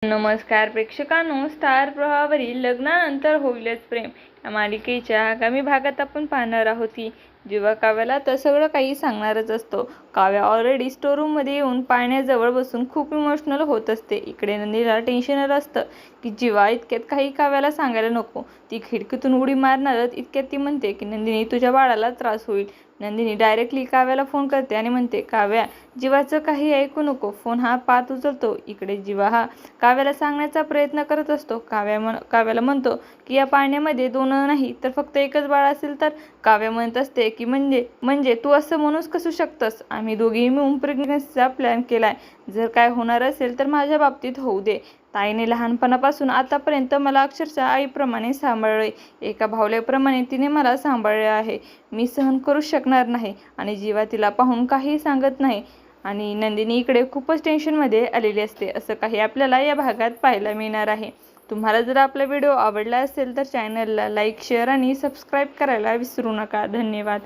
नमस्कार प्रेक्षकांनो, स्टार प्रवाहावरील लग्नानंतर होईलच प्रेम या मालिकेच्या आगामी भागात आपण पाहणार आहोत की जेव्हा काव्याला तर सगळं काही सांगणारच असतो. काव्या ऑलरेडी स्टोर रूममध्ये येऊन पाण्याजवळ बसून खूप इमोशनल होत असते. इकडे नंदिनीला टेन्शन असतं की जीवा इतक्यात काही काव्याला सांगायला नको. ती खिडकीतून उडी मारणारच इतक्यात ती म्हणते की नंदिनी, तुझ्या बाळाला त्रास होईल. नंदिनी डायरेक्टली काव्याला फोन करते आणि म्हणते, काव्या, जीवाचं काही ऐकू नको. फोन हा पात उचलतो. इकडे जीवा हा काव्याला सांगण्याचा प्रयत्न करत असतो. काव्याला म्हणतो की या पाण्यामध्ये 2 नाही तर फक्त एकच बाळ असेल तर. काव्या म्हणत असते की म्हणजे तू असं म्हणूच कसू शकतस. आम्ही दोघेही मिळून प्रेग्नन्सीचा प्लॅन केलाय. जर काय होणार असेल तर माझ्या बाबतीत होऊ दे. ताईने लहानपणापासून आतापर्यंत मला अक्षरशः आईप्रमाणे सांभाळले. एका भावल्याप्रमाणे तिने मला सांभाळले आहे. मी सहन करू शकणार नाही. आणि जीवा तिला पाहून काही सांगत नाही आणि नंदिनी इकडे खूपच टेन्शनमध्ये आलेली असते. असं काही आपल्याला या भागात पाहायला मिळणार आहे. तुम्हाला जर आपला व्हिडिओ आवडला असेल तर चॅनलला लाईक, शेअर आणि सबस्क्राईब करायला विसरू नका. धन्यवाद.